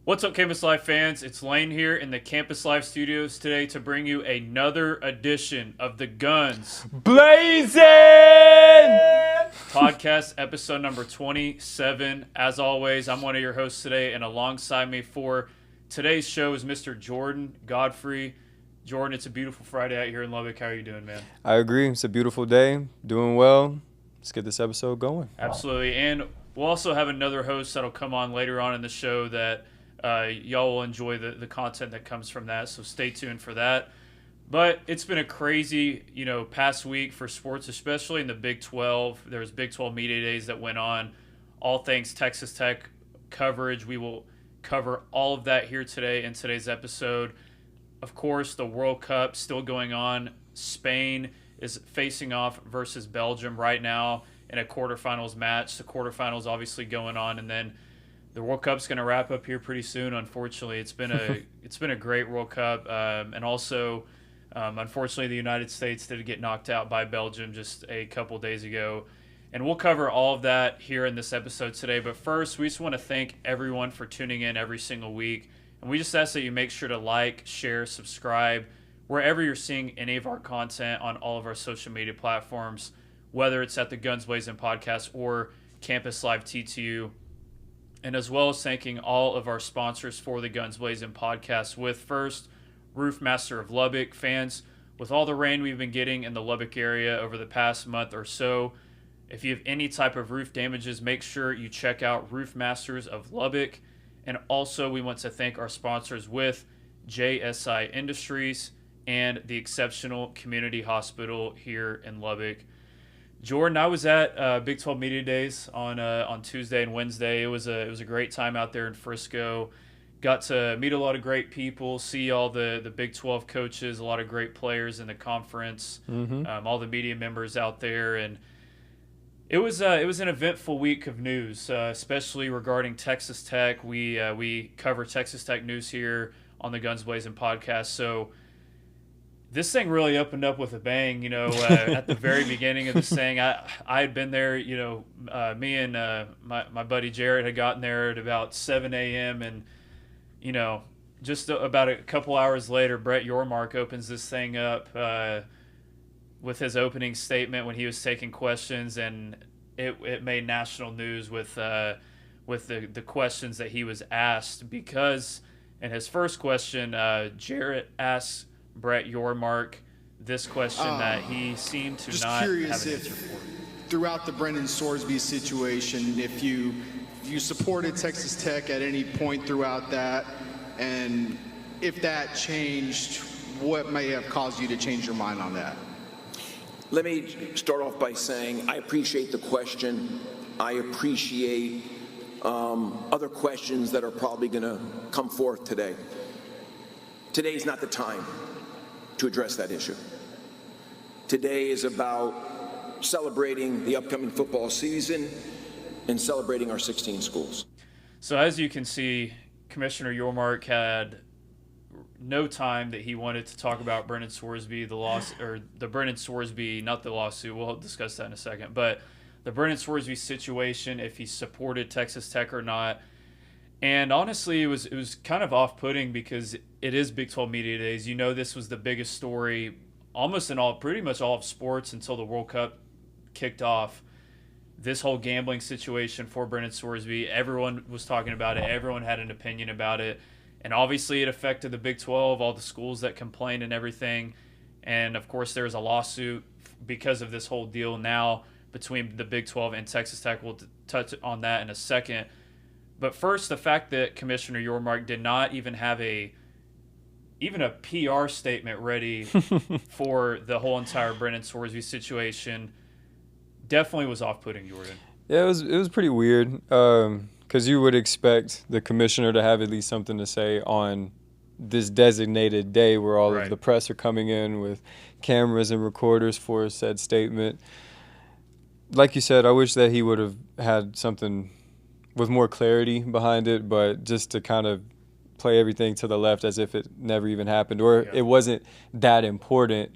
What's up, Campus Live fans? It's Lane here in the Campus Live studios today to bring you another edition of the Guns Blazin! podcast, episode number 27. As always, I'm one of your hosts today, and alongside me for today's show is Mr. Jordan Godfrey. Jordan, it's a beautiful Friday out here in Lubbock. How are you doing, man? I agree. It's a beautiful day. Doing well. Let's get this episode going. Absolutely. And we'll also have another host that'll come on later on in the show that y'all will enjoy the content that comes from that, so stay tuned for that. But it's been a crazy, past week for sports, especially in the Big 12. There was Big 12 Media Days that went on. All things Texas Tech coverage. We will cover all of that here today in today's episode. Of course, the World Cup still going on. Spain is facing off versus Belgium right now in a quarterfinals match. The quarterfinals obviously going on, and then the World Cup's going to wrap up here pretty soon. Unfortunately, it's been a great World Cup, and also, unfortunately, the United States did get knocked out by Belgium just a couple days ago. And we'll cover all of that here in this episode today. But first, we just want to thank everyone for tuning in every single week. And we just ask that you make sure to like, share, subscribe, wherever you're seeing any of our content on all of our social media platforms, whether it's at the Guns Blazin podcast or Campus Live TTU. And as well as thanking all of our sponsors for the Guns Blazin podcast, with first, Roofmaster of Lubbock. Fans, with all the rain we've been getting in the Lubbock area over the past month or so, if you have any type of roof damages, make sure you check out Roofmasters of Lubbock. And also, we want to thank our sponsors with JSI Industries and the Exceptional Community Hospital here in Lubbock. Jordan, I was at Big 12 Media Days on Tuesday and Wednesday. It was a great time out there in Frisco. Got to meet a lot of great people, see all the Big 12 coaches, a lot of great players in the conference, all the media members out there, and it was an eventful week of news, especially regarding Texas Tech. We cover Texas Tech news here on the Guns Blazin podcast, so this thing really opened up with a bang. At the very beginning of this thing, I had been there. Me and my buddy Jared had gotten there at about 7 a.m. and just about a couple hours later, Brett Yormark opens this thing up with his opening statement when he was taking questions, and it made national news with the questions that he was asked, because in his first question, Jarrett asks Brett Yormark this question that he seemed to not have an answer for. Throughout the Brendan Sorsby situation, if you supported Texas Tech at any point throughout that, and if that changed, what may have caused you to change your mind on that? Let me start off by saying I appreciate the question. I appreciate other questions that are probably going to come forth today. Today is not the time to address that issue. Today is about celebrating the upcoming football season and celebrating our 16 schools. So as you can see, Commissioner Yormark had no time that he wanted to talk about Brendan Sorsby, the Brendan Sorsby, not the lawsuit, we'll discuss that in a second, but the Brendan Sorsby situation, if he supported Texas Tech or not. And honestly, it was kind of off-putting because it is Big 12 Media Days. This was the biggest story almost in pretty much all of sports until the World Cup kicked off. This whole gambling situation for Brendan Sorsby, everyone was talking about it. Everyone had an opinion about it. And obviously it affected the Big 12, all the schools that complained and everything. And, of course, there's a lawsuit because of this whole deal now between the Big 12 and Texas Tech. We'll touch on that in a second. But first, the fact that Commissioner Yormark did not even have even a PR statement ready for the whole entire Brendan Sorsby situation definitely was off-putting, Jordan. Yeah, it was pretty weird because you would expect the commissioner to have at least something to say on this designated day where all of the press are coming in with cameras and recorders for said statement. Like you said, I wish that he would have had something with more clarity behind it, but just to kind of play everything to the left as if it never even happened or it wasn't that important,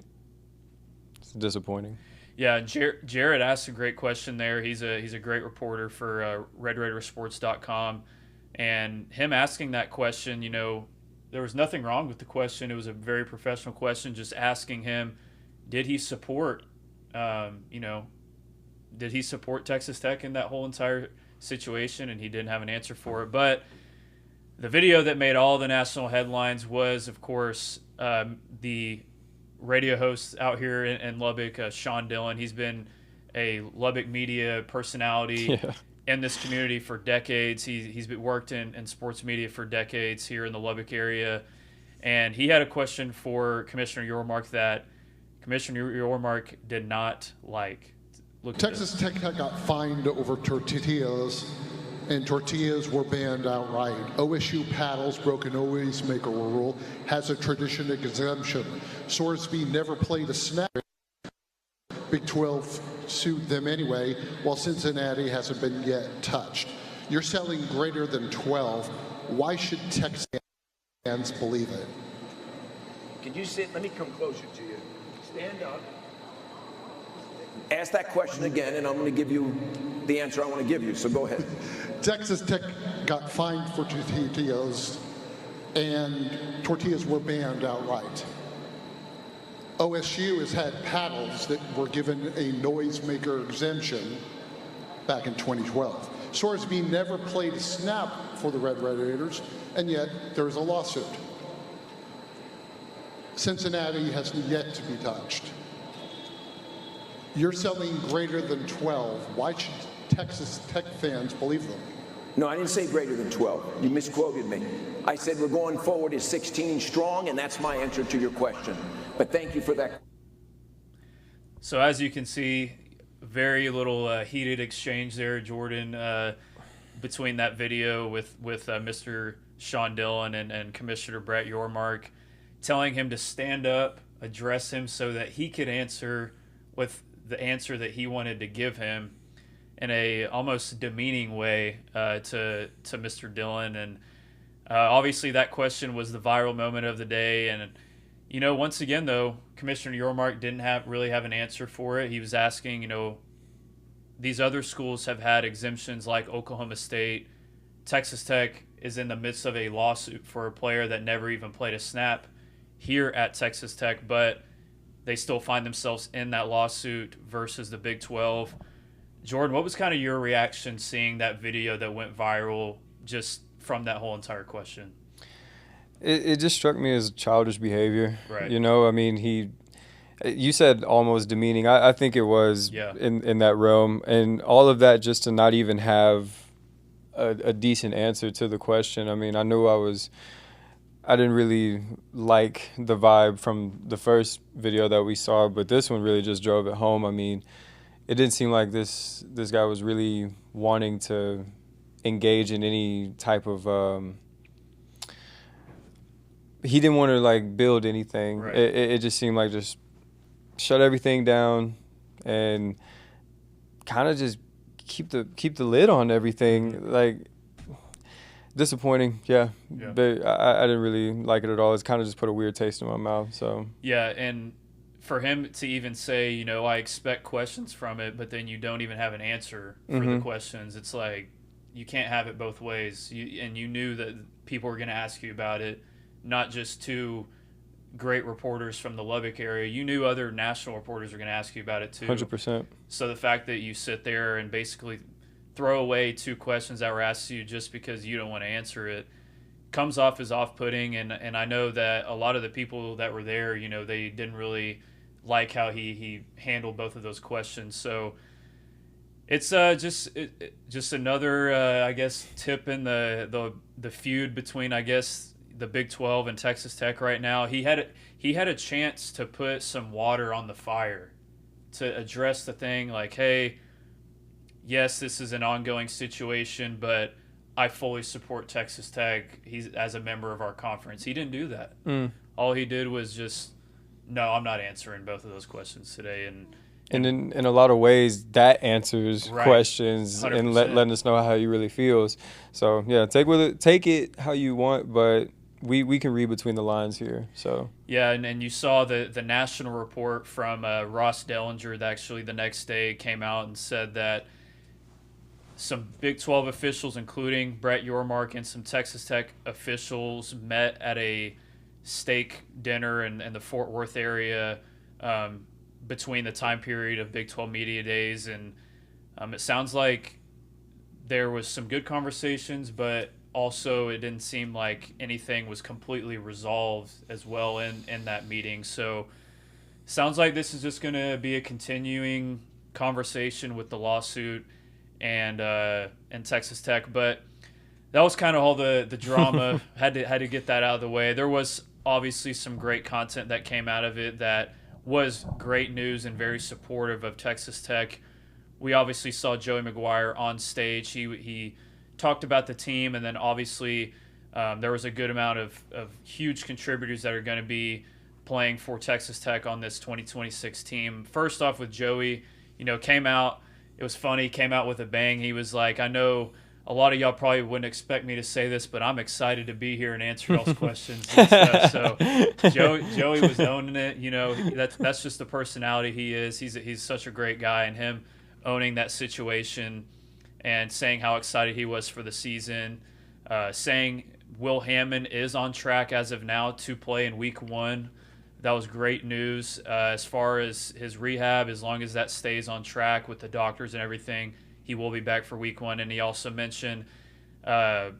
it's disappointing. Yeah, Jared asked a great question there. He's a great reporter for RedRaidersports.com. And him asking that question, there was nothing wrong with the question. It was a very professional question, just asking him, did he support, did he support Texas Tech in that whole entire situation? And he didn't have an answer for it. But the video that made all the national headlines was, of course, the radio host out here in Lubbock, Sean Dillon. He's been a Lubbock media personality in this community for decades. He's been worked in sports media for decades here in the Lubbock area. And he had a question for Commissioner Yormark that Commissioner Yormark did not like. Texas Tech got fined over tortillas, and tortillas were banned outright. OSU paddles broke an always maker rule, has a tradition exemption. Sorsby never played a snap. Big 12 sued them anyway, while Cincinnati hasn't been yet touched. You're selling greater than 12. Why should Texas fans believe it? Can you sit? Let me come closer to you. Stand up. Ask that question again, and I'm going to give you the answer I want to give you, so go ahead. Texas Tech got fined for tortillas, and tortillas were banned outright. OSU has had paddles that were given a noisemaker exemption back in 2012. Sorsby never played a snap for the Red Raiders, and yet there is a lawsuit. Cincinnati has yet to be touched. You're selling greater than 12. Why should Texas Tech fans believe them? No, I didn't say greater than 12. You misquoted me. I said we're going forward as 16 strong, and that's my answer to your question. But thank you for that. So as you can see, very little heated exchange there, Jordan, between that video with Mr. Sean Dillon and Commissioner Brett Yormark, telling him to stand up, address him so that he could answer with the answer that he wanted to give him in a almost demeaning way to Mr. Dillon. And obviously that question was the viral moment of the day. And, once again, though, Commissioner Yormark didn't really have an answer for it. He was asking, these other schools have had exemptions like Oklahoma State. Texas Tech is in the midst of a lawsuit for a player that never even played a snap here at Texas Tech, but they still find themselves in that lawsuit versus the Big 12. Jordan, what was kind of your reaction seeing that video that went viral just from that whole entire question? It just struck me as childish behavior. Right. You said almost demeaning. I think it was in that realm. And all of that just to not even have a decent answer to the question. I mean, I knew I didn't really like the vibe from the first video that we saw, but this one really just drove it home. I mean, it didn't seem like this guy was really wanting to engage in any type of he didn't want to build anything. Right. It just seemed like just shut everything down and kind of just keep the lid on everything. Disappointing, yeah. But I didn't really like it at all. It's kind of just put a weird taste in my mouth. So yeah, and for him to even say, I expect questions from it, but then you don't even have an answer for the questions. It's like you can't have it both ways. You knew that people were going to ask you about it, not just two great reporters from the Lubbock area. You knew other national reporters were going to ask you about it too. 100%. So the fact that you sit there and basically throw away two questions that were asked to you just because you don't want to answer it comes off as off-putting. And I know that a lot of the people that were there, they didn't really like how he handled both of those questions. So it's just another I guess tip in the feud between I guess the Big 12 and Texas Tech right now. He had a chance to put some water on the fire to address the thing like, hey, yes, this is an ongoing situation, but I fully support Texas Tech. He's as a member of our conference. He didn't do that. All he did was just, no, I'm not answering both of those questions today. And in a lot of ways, that answers questions 100%. And letting us know how he really feels. So yeah, take it how you want, but we can read between the lines here. So yeah, and you saw the national report from Ross Dellinger that actually the next day came out and said that some Big 12 officials, including Brett Yormark, and some Texas Tech officials met at a steak dinner in the Fort Worth area between the time period of Big 12 Media Days. And it sounds like there was some good conversations, but also it didn't seem like anything was completely resolved as well in that meeting. So sounds like this is just going to be a continuing conversation with the lawsuit and Texas Tech. But that was kind of all the drama. had to get that out of the way. There was obviously some great content that came out of it that was great news and very supportive of Texas Tech. We obviously saw Joey McGuire on stage. He talked about the team, and then obviously there was a good amount of huge contributors that are going to be playing for Texas Tech on this 2026 team. First off with Joey, came out. It was funny. Came out with a bang. He was like, I know a lot of y'all probably wouldn't expect me to say this, but I'm excited to be here and answer y'all's questions and stuff. So Joey was owning it. That's just the personality he is. He's such a great guy, and him owning that situation and saying how excited he was for the season, saying Will Hammond is on track as of now to play in week 1. That was great news. As far as his rehab, as long as that stays on track with the doctors and everything, he will be back for week 1. And he also mentioned the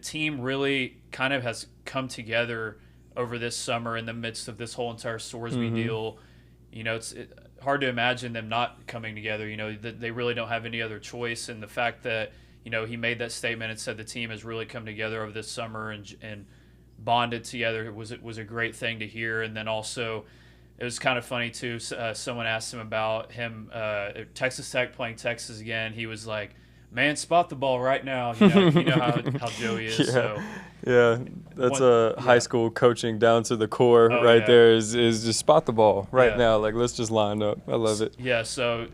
team really kind of has come together over this summer in the midst of this whole entire Sorsby deal. It's hard to imagine them not coming together. They really don't have any other choice. And the fact that, he made that statement and said the team has really come together over this summer and bonded together was a great thing to hear. And then also it was kind of funny too. Someone asked him about him, Texas Tech playing Texas again. He was like, man, spot the ball right now. You know how Joey is. Yeah. So yeah, that's high school coaching down to the core there is just spot the ball right now. Like, let's just line up. I love it. Yeah, so,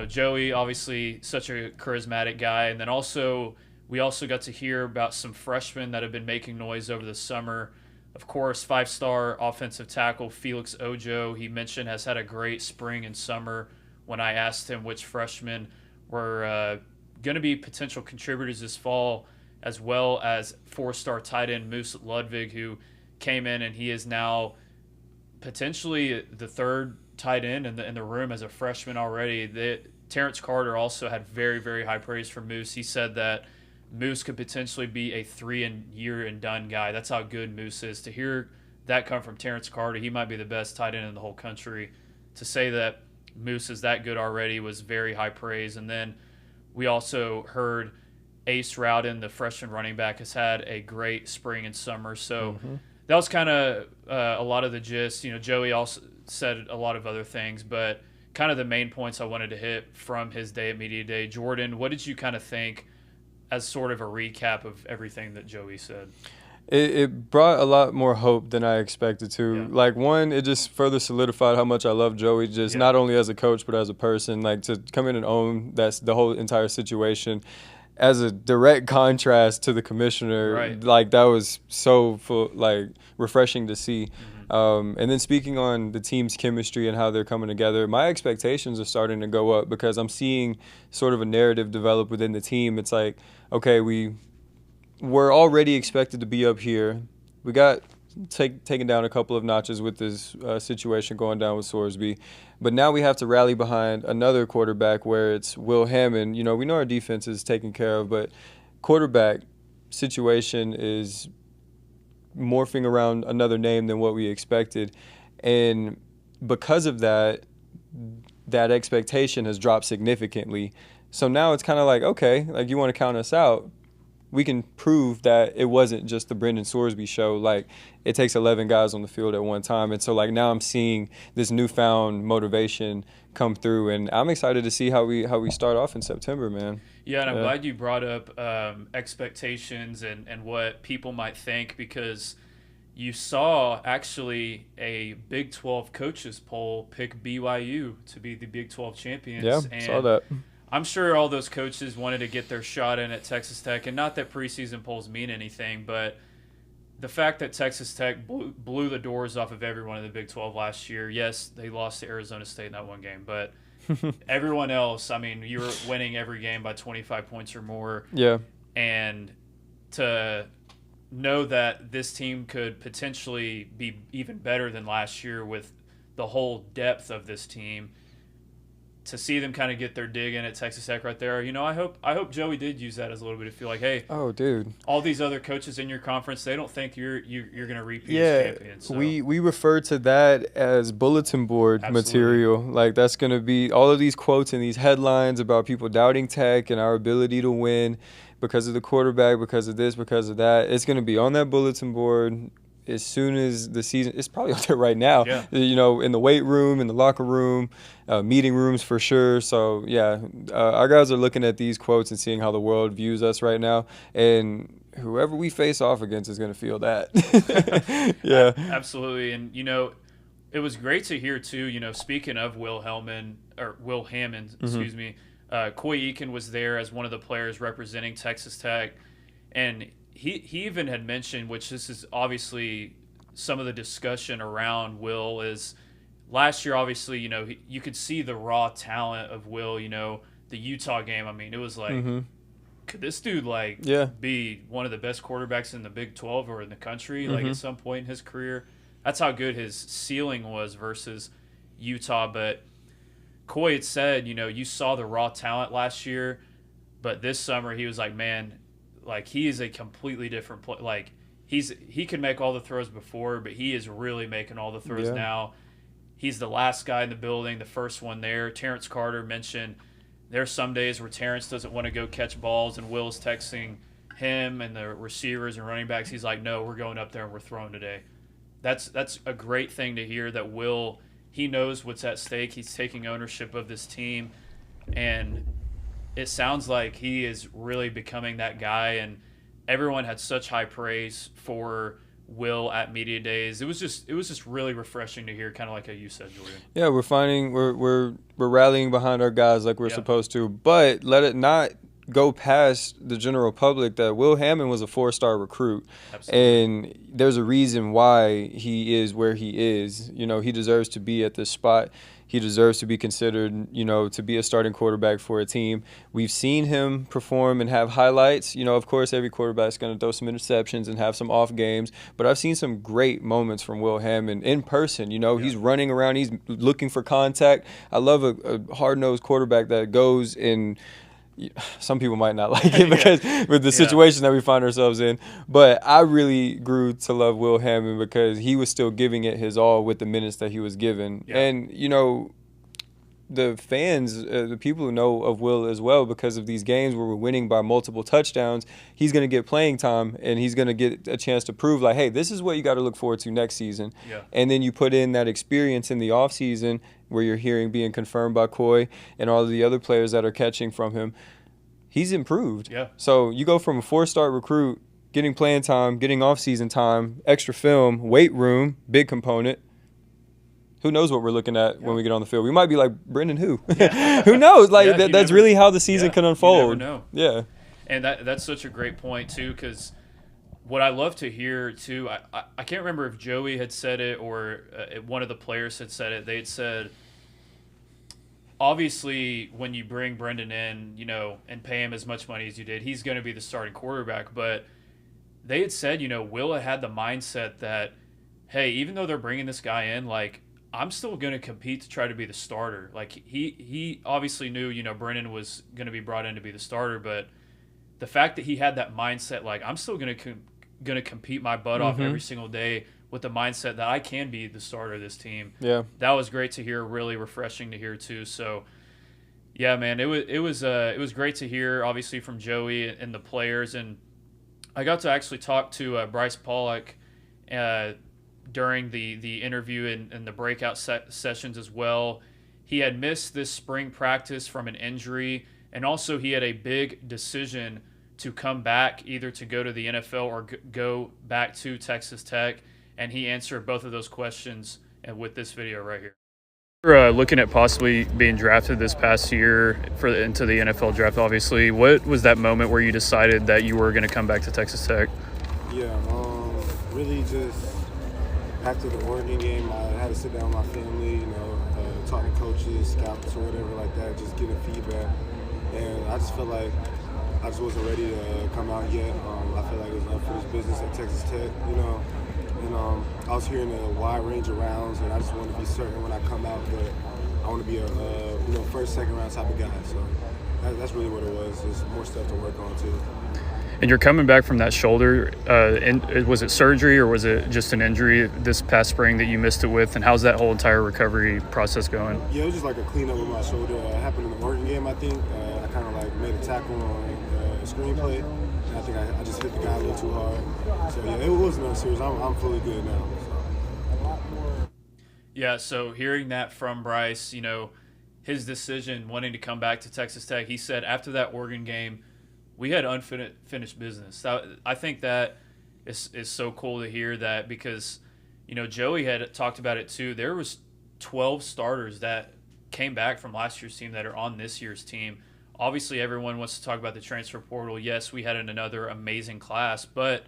Joey, obviously such a charismatic guy. And then also, we also got to hear about some freshmen that have been making noise over the summer. Of course, 5-star offensive tackle Felix Ojo, he mentioned, has had a great spring and summer. When I asked him which freshmen were going to be potential contributors this fall, as well as 4-star tight end Moose Ludwig, who came in and he is now potentially the third tight end in the room as a freshman already. Terrence Carter also had very, very high praise for Moose. He said that Moose could potentially be a 3-year-and-done guy. That's how good Moose is. To hear that come from Terrence Carter, he might be the best tight end in the whole country. To say that Moose is that good already was very high praise. And then we also heard Ace Rowden, the freshman running back, has had a great spring and summer. So that was kind of a lot of the gist. Joey also said a lot of other things, but kind of the main points I wanted to hit from his day at Media Day. Jordan, what did you kind of think as sort of a recap of everything that Joey said? It brought a lot more hope than I expected to. Yeah. Like, one, it just further solidified how much I love Joey, just not only as a coach but as a person. Like, to come in and own that's the whole entire situation as a direct contrast to the commissioner. Right. Like, that was so refreshing to see. And then speaking on the team's chemistry and how they're coming together, my expectations are starting to go up because I'm seeing sort of a narrative develop within the team. It's like, okay, we're already expected to be up here. We got taken down a couple of notches with this situation going down with Sorsby. But now we have to rally behind another quarterback where it's Will Hammond. We know our defense is taken care of, but quarterback situation is morphing around another name than what we expected. And because of that expectation has dropped significantly. So now it's kind of like, okay, like, you want to count us out. We can prove that it wasn't just the Brendan Sorsby show. Like, it takes 11 guys on the field at one time. And so, like, now I'm seeing this newfound motivation come through, and I'm excited to see how we start off in September, man. Yeah, and I'm glad you brought up expectations and what people might think, because you saw actually a Big 12 coaches poll pick BYU to be the Big 12 champions. Yeah, and saw that. I'm sure all those coaches wanted to get their shot in at Texas Tech, and not that preseason polls mean anything, but the fact that Texas Tech blew the doors off of everyone in the Big 12 last year. Yes, they lost to Arizona State in that one game, but everyone else, I mean, you were winning every game by 25 points or more. Yeah. And to know that this team could potentially be even better than last year with the whole depth of this team, to see them kind of get their dig in at Texas Tech right there, I hope Joey did use that as a little bit to feel like, hey, oh, dude, all these other coaches in your conference, they don't think you're going to repeat as champion. So. We refer to that as bulletin board material. Like, that's going to be all of these quotes and these headlines about people doubting Tech and our ability to win because of the quarterback, because of this, because of that. It's going to be on that bulletin board as soon as the season. It's probably out there right now, in the weight room, in the locker room, meeting rooms for sure. So, our guys are looking at these quotes and seeing how the world views us right now. And whoever we face off against is going to feel that. Yeah. Absolutely. And, it was great to hear, too, speaking of Will Hammond, excuse me, Coy Eakin was there as one of the players representing Texas Tech. And he even had mentioned, which this is obviously some of the discussion around Will, is last year, obviously, you could see the raw talent of Will, the Utah game. I mean, it was like, could this dude be one of the best quarterbacks in the Big 12 or in the country, like at some point in his career? That's how good his ceiling was versus Utah. But Coy had said, you saw the raw talent last year, but this summer he was like, man, like, he is a completely different play. Like, he can make all the throws before, but he is really making all the throws now. He's the last guy in the building, the first one there. Terrence Carter mentioned there's some days where Terrence doesn't want to go catch balls, and Will's texting him and the receivers and running backs. He's like, no, we're going up there and we're throwing today. That's a great thing to hear, that Will, he knows what's at stake. He's taking ownership of this team, and it sounds like he is really becoming that guy, and everyone had such high praise for Will at media days. It was just really refreshing to hear, kind of like how you said, Jordan. Yeah, we're rallying behind our guys like we're supposed to, but let it not go past the general public that Will Hammond was a 4-star recruit. Absolutely. And there's a reason why he is where he is. He deserves to be at this spot. He deserves to be considered, to be a starting quarterback for a team. We've seen him perform and have highlights. Of course, every quarterback's going to throw some interceptions and have some off games. But I've seen some great moments from Will Hammond in person. He's running around. He's looking for contact. I love a hard-nosed quarterback that goes in. Some people might not like it because with the situation that we find ourselves in. But I really grew to love Will Hammond because he was still giving it his all with the minutes that he was given. Yeah. And, the fans, the people who know of Will as well, because of these games where we're winning by multiple touchdowns, he's going to get playing time and he's going to get a chance to prove, like, hey, this is what you got to look forward to next season. Yeah. And then you put in that experience in the offseason where you're hearing being confirmed by Coy and all of the other players that are catching from him. He's improved. Yeah. So you go from a 4-star recruit, getting playing time, getting off-season time, extra film, weight room, big component. Who knows what we're looking at when we get on the field? We might be like, Brendan who? Yeah. Who knows? Like that's really how the season can unfold. You never know. Yeah. And that's such a great point, too, because what I love to hear, too, I can't remember if Joey had said it or one of the players had said it. They had said, obviously, when you bring Brendan in, and pay him as much money as you did, he's going to be the starting quarterback. But they had said, Will had the mindset that, hey, even though they're bringing this guy in, like, I'm still going to compete to try to be the starter. Like, he obviously knew, Brendan was going to be brought in to be the starter, but the fact that he had that mindset, like, I'm still going to compete my butt off every single day with the mindset that I can be the starter of this team. Yeah, that was great to hear. Really refreshing to hear too. So, yeah, man, it was great to hear. Obviously from Joey and the players, and I got to actually talk to Bryce Pollock during the interview and the breakout sessions as well. He had missed this spring practice from an injury, and also he had a big decision to come back, either to go to the NFL or go back to Texas Tech, and he answered both of those questions with this video right here. We're looking at possibly being drafted this past year into the NFL draft, obviously. What was that moment where you decided that you were going to come back to Texas Tech? Yeah, really just after the Oregon game, I had to sit down with my family, talk to Coach coaches, scouts, or whatever like that, just getting feedback. And I just felt like I just wasn't ready to come out yet. I feel like it was unfinished business at Texas Tech, you know. And I was hearing a wide range of rounds, and I just want to be certain when I come out that I want to be a first, second round type of guy. So that's really what it was. There's more stuff to work on too. And you're coming back from that shoulder. Was it surgery or was it just an injury this past spring that you missed it with? And how's that whole entire recovery process going? Yeah, it was just like a cleanup with my shoulder. It happened in the Oregon game, I think. I kind of like made a tackle on a screenplay, and I think I just hit the guy a little too hard. So yeah, it wasn't that serious. I'm fully good now. So. Yeah, so hearing that from Bryce, his decision wanting to come back to Texas Tech, he said after that Oregon game, we had unfinished business. I think that is so cool to hear that because, Joey had talked about it too. There was 12 starters that came back from last year's team that are on this year's team. Obviously, everyone wants to talk about the transfer portal. Yes, we had another amazing class, but,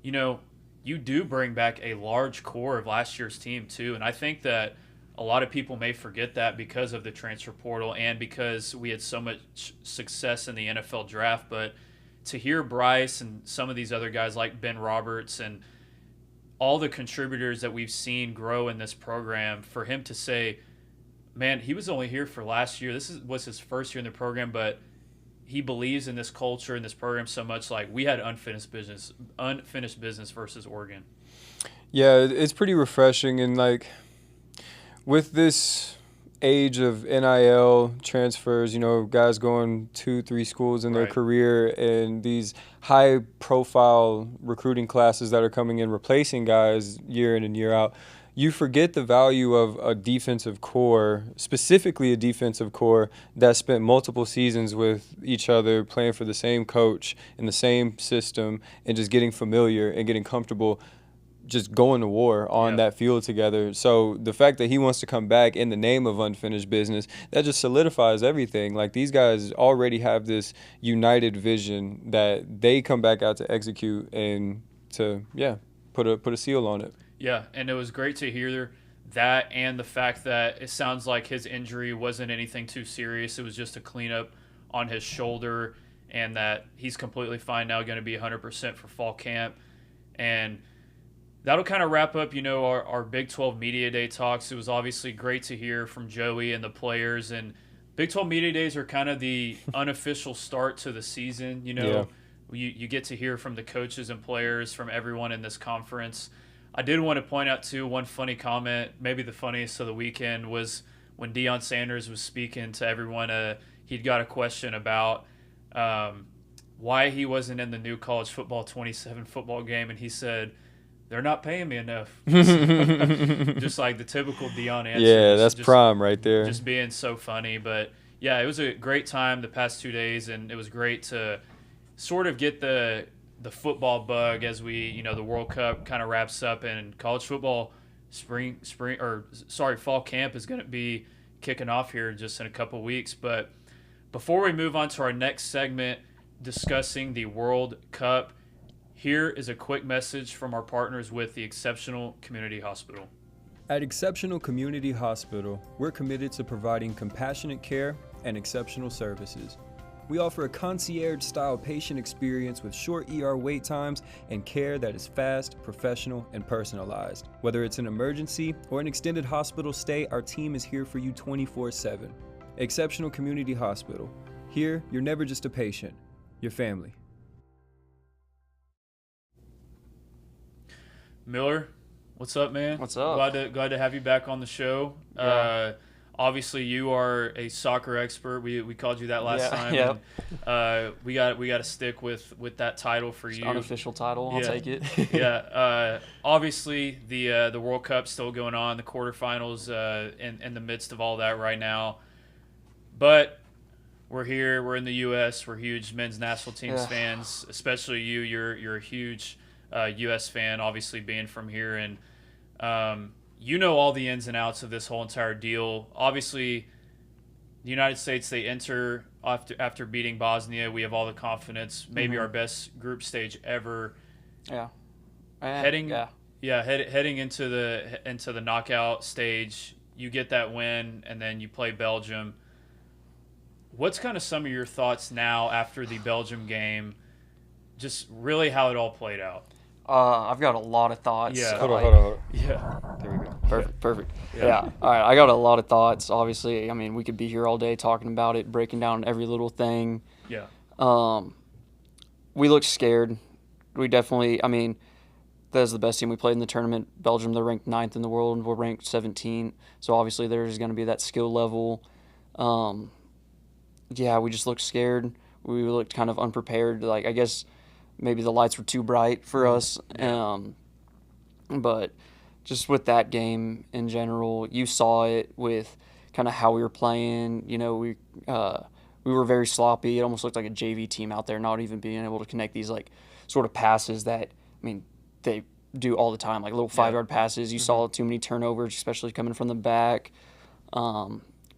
you do bring back a large core of last year's team too. And I think that a lot of people may forget that because of the transfer portal and because we had so much success in the NFL draft. But to hear Bryce and some of these other guys like Ben Roberts and all the contributors that we've seen grow in this program, for him to say, man, he was only here for last year. Was his first year in the program, but he believes in this culture and this program so much. Like, we had unfinished business versus Oregon. Yeah, it's pretty refreshing. And like with this age of NIL transfers, guys going 2-3 schools in their career, and these high profile recruiting classes that are coming in replacing guys year in and year out, you forget the value of a defensive core, specifically a defensive core that spent multiple seasons with each other, playing for the same coach in the same system, and just getting familiar and getting comfortable just going to war on that field together. So the fact that he wants to come back in the name of unfinished business, that just solidifies everything. Like, these guys already have this united vision that they come back out to execute and to, put a seal on it. Yeah, and it was great to hear that, and the fact that it sounds like his injury wasn't anything too serious. It was just a cleanup on his shoulder, and that he's completely fine now, going to be 100% for fall camp. And that'll kind of wrap up, our Big 12 Media Day talks. It was obviously great to hear from Joey and the players. And Big 12 Media Days are kind of the unofficial start to the season. You get to hear from the coaches and players from everyone in this conference. I did want to point out, too, one funny comment, maybe the funniest of the weekend, was when Deion Sanders was speaking to everyone. He'd got a question about why he wasn't in the new college football 27 football game, and he said, "They're not paying me enough." Just like the typical Deion answer. Yeah, that's prime right there. Just being so funny. But, yeah, it was a great time the past 2 days, and it was great to sort of get the football bug as we, the World Cup kind of wraps up, and college football fall camp is going to be kicking off here just in a couple weeks. But before we move on to our next segment discussing the World Cup, here is a quick message from our partners with the Exceptional Community Hospital. At Exceptional Community Hospital, we're committed to providing compassionate care and exceptional services. We offer a concierge-style patient experience with short ER wait times and care that is fast, professional, and personalized. Whether it's an emergency or an extended hospital stay, our team is here for you 24/7. Exceptional Community Hospital. Here, you're never just a patient, you're family. Miller, what's up, man? What's up? Glad to have you back on the show. Yeah. Obviously, you are a soccer expert. We called you that last time. Yeah. And, we got to stick with that title for you. Unofficial title. I'll take it. Yeah. Obviously, the World Cup's still going on. The quarterfinals in the midst of all that right now. But we're here. We're in the U.S. We're huge men's national teams fans, especially you. You're a huge U.S. fan, obviously being from here, and all the ins and outs of this whole entire deal. Obviously, the United States, they enter after beating Bosnia. We have all the confidence, maybe our best group stage ever. Yeah. Heading into the knockout stage, you get that win, and then you play Belgium. What's kind of some of your thoughts now after the Belgium game, just really how it all played out? I've got a lot of thoughts. Yeah. Hold on. Yeah. There we go. Perfect. Yeah. All right. I got a lot of thoughts. Obviously, I mean, we could be here all day talking about it, breaking down every little thing. Yeah. We looked scared. We definitely, I mean, that's the best team we played in the tournament. Belgium, they're ranked 9th in the world, and we're ranked 17th. So obviously there's going to be that skill level. Yeah, we just looked scared. We looked kind of unprepared. Like, I guess maybe the lights were too bright for us. But just with that game in general, you saw it with kind of how we were playing. You know, we were very sloppy. It almost looked like a JV team out there, not even being able to connect these like sort of passes that, I mean, they do all the time, like little 5-yard passes. You saw too many turnovers, especially coming from the back.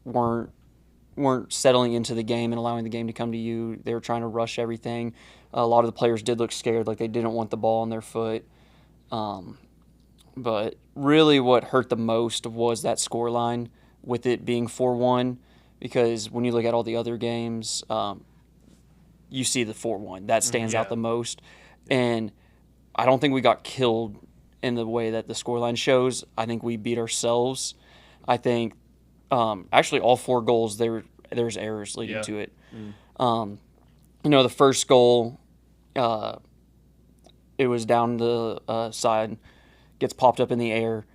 Weren't settling into the game and allowing the game to come to you. They were trying to rush everything. A lot of the players did look scared, like they didn't want the ball on their foot. But really what hurt the most was that scoreline, with it being 4-1, because when you look at all the other games, you see the 4-1. That stands out the most. And I don't think we got killed in the way that the scoreline shows. I think we beat ourselves. I think actually all 4 goals, there's errors leading to it. You know, the first goal, it was down the side, gets popped up in the air.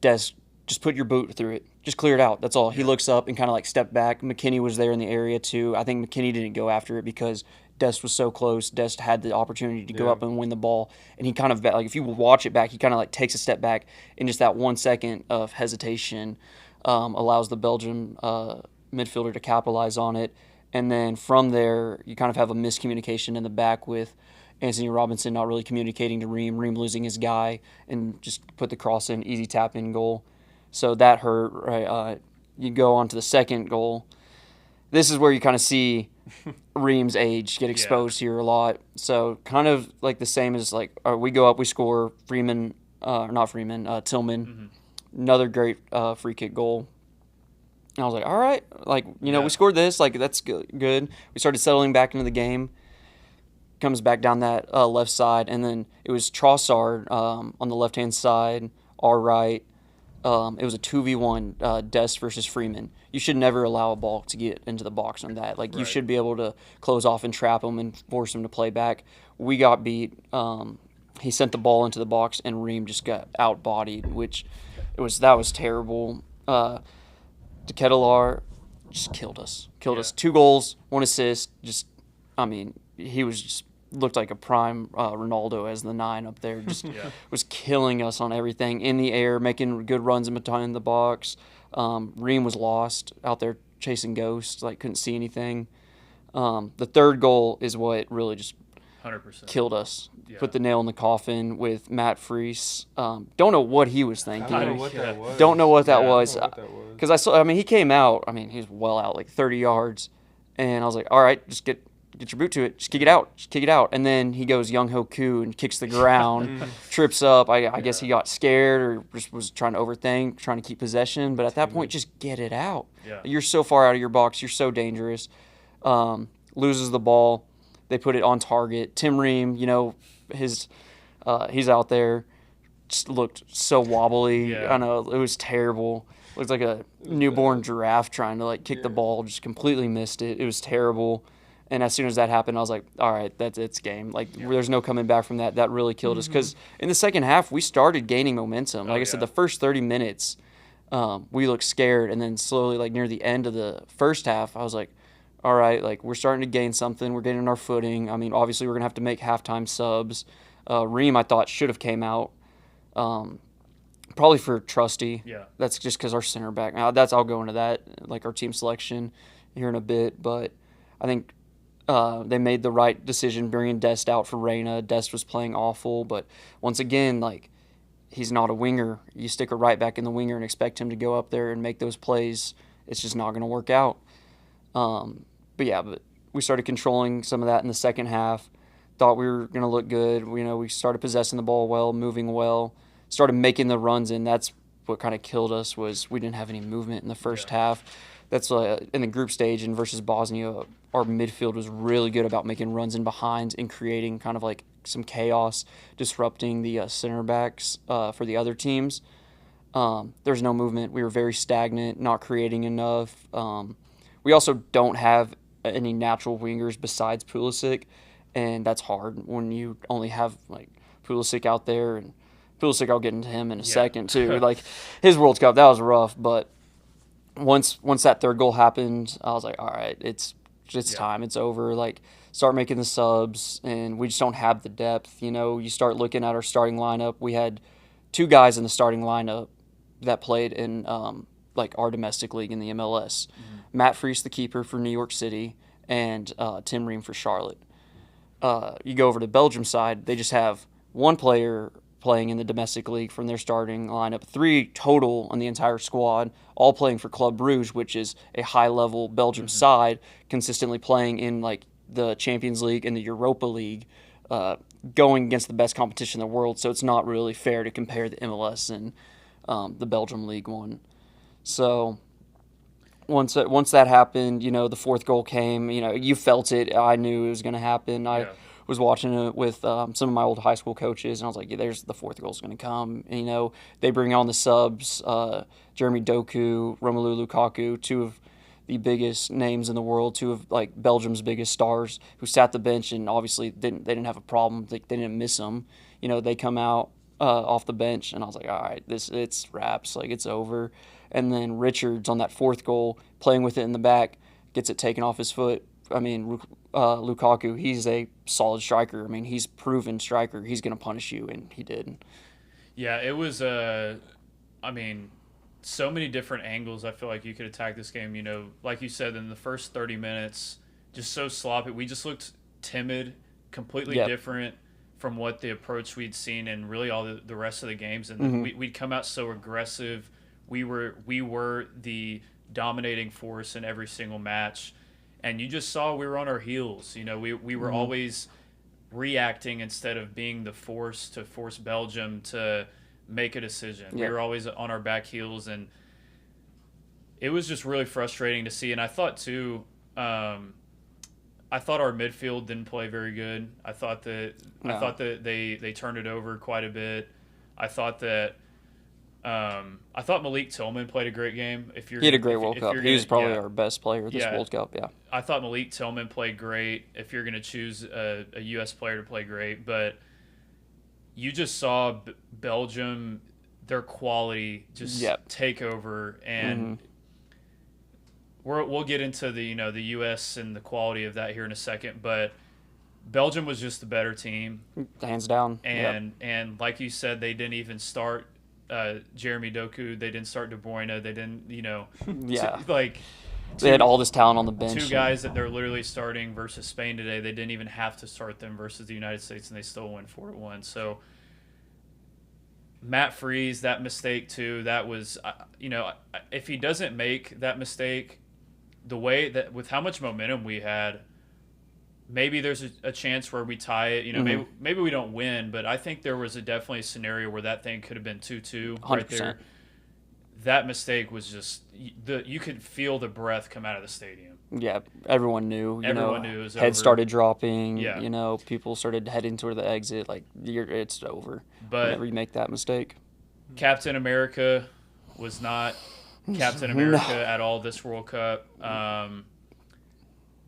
Des, just put your boot through it. Just clear it out. That's all. He looks up and kind of like stepped back. McKinney was there in the area too. I think McKinney didn't go after it because Des was so close. Des had the opportunity to go up and win the ball. And he kind of, like, if you watch it back, he kind of like takes a step back, and just that 1 second of hesitation allows the Belgium midfielder to capitalize on it. And then from there, you kind of have a miscommunication in the back with Anthony Robinson not really communicating to Ream losing his guy, and just put the cross in, easy tap in goal. So that hurt, right? You go on to the second goal. This is where you kind of see Ream's age get exposed here a lot. So kind of like the same as like we go up, we score. Tillman, another great free kick goal. And I was like, all right, like, you know, we scored this, like, that's good. We started settling back into the game. Comes back down that left side, and then it was Trossard on the left-hand side, our right. It was a 2v1, Dest versus Freeman. You should never allow a ball to get into the box on that. Like, you should be able to close off and trap him and force him to play back. We got beat. He sent the ball into the box, and Ream just got out-bodied, that was terrible. De Ketelaar just killed us. 2 goals, 1 assist. Just, I mean, he was just looked like a prime Ronaldo as the 9 up there. Just was killing us on everything in the air, making good runs in between the box. Ream was lost out there chasing ghosts, like couldn't see anything. The third goal is what really just 100% killed us. Put the nail in the coffin with Matt Freese. Don't know what he was thinking. I don't know what that was. Don't know what that was. Because I mean, he came out. I mean, he was well out, like 30 yards. And I was like, all right, just get your boot to it. Just kick it out. And then he goes Young Ho Koo and kicks the ground, trips up. I guess he got scared or just was trying to overthink, trying to keep possession. But at that point, just get it out. Yeah. You're so far out of your box. You're so dangerous. Loses the ball. They put it on target. Tim Ream, you know, he's out there. Just looked so wobbly. Yeah. I know, it was terrible. Looked like a newborn giraffe trying to, like, kick the ball. Just completely missed it. It was terrible. And as soon as that happened, I was like, all right, it's game. Like, there's no coming back from that. That really killed us. Because in the second half, we started gaining momentum. Like I said, the first 30 minutes, we looked scared. And then slowly, like, near the end of the first half, I was like, all right, like, we're starting to gain something. We're getting our footing. I mean, obviously, we're going to have to make halftime subs. Ream, I thought, should have came out. Probably for Trusty. Yeah. That's just because our center back. Now, I'll go into that, like, our team selection here in a bit. But I think they made the right decision bringing Dest out for Reyna. Dest was playing awful. But once again, like, he's not a winger. You stick a right back in the winger and expect him to go up there and make those plays. It's just not going to work out. But we started controlling some of that in the second half. Thought we were going to look good. We started possessing the ball well, moving well, started making the runs in. That's what kind of killed us was we didn't have any movement in the first half. That's in the group stage and versus Bosnia, our midfield was really good about making runs in behind and creating kind of like some chaos, disrupting the center backs for the other teams. There's no movement. We were very stagnant, not creating enough. We also don't have any natural wingers besides Pulisic, and that's hard when you only have like Pulisic out there. And Pulisic, I'll get into him in a second too. Like his World Cup, that was rough, but once that third goal happened, I was like, all right, it's time, it's over. Like, start making the subs, and we just don't have the depth. You know, you start looking at our starting lineup. We had 2 guys in the starting lineup that played in like our domestic league in the MLS. Mm-hmm. Matt Freese, the keeper for New York City, and Tim Ream for Charlotte. You go over to Belgium side, they just have 1 player playing in the domestic league from their starting lineup, 3 total on the entire squad, all playing for Club Brugge, which is a high-level Belgium side, consistently playing in like the Champions League and the Europa League, going against the best competition in the world. So it's not really fair to compare the MLS and the Belgium League one. So once that happened, you know, the 4th goal came. You know, you felt it. I knew it was going to happen. I was watching it with some of my old high school coaches, and I was like, there's the 4th goal's going to come. And, you know, they bring on the subs, Jeremy Doku, Romelu Lukaku, 2 of the biggest names in the world, 2 of like Belgium's biggest stars, who sat the bench and obviously they didn't have a problem. They didn't miss them. You know, they come out off the bench, and I was like, all right, it's wraps, like it's over. And then Richards on that 4th goal, playing with it in the back, gets it taken off his foot. I mean, Lukaku, he's a solid striker. I mean, he's proven striker. He's going to punish you, and he did. Yeah, it was, I mean, so many different angles I feel like you could attack this game. You know, like you said, in the first 30 minutes, just so sloppy. We just looked timid, completely different from what the approach we'd seen in really all the rest of the games. And we'd come out so aggressive. We were the dominating force in every single match. And you just saw we were on our heels. You know, we were always reacting instead of being the force to force Belgium to make a decision. We were always on our back heels, and it was just really frustrating to see. And I thought too, I thought our midfield didn't play very good. I thought that they turned it over quite a bit. I thought Malik Tillman played a great game. He had a great World Cup. He was probably our best player this World Cup, I thought Malik Tillman played great. If you're going to choose a U.S. player to play great, but you just saw Belgium, their quality just take over, and we'll get into the U.S. and the quality of that here in a second, but Belgium was just the better team, hands down. And like you said, they didn't even start Jeremy Doku. They didn't start De Bruyne. They didn't, they had all this talent on the bench. 2 guys that they're literally starting versus Spain today. They didn't even have to start them versus the United States, and they still win 4-1. So Matt Freese, that mistake too, that was, if he doesn't make that mistake, the way that with how much momentum we had, maybe there's a chance where we tie it. Maybe we don't win, but I think there was definitely a scenario where that thing could have been 2-2 right there. That mistake was just you could feel the breath come out of the stadium. Yeah, everyone knew. Everyone knew it was heads over. Started dropping. Yeah. You know, people started heading toward the exit. Like, it's over. But whenever you make that mistake, Captain America was not Captain America at all this World Cup.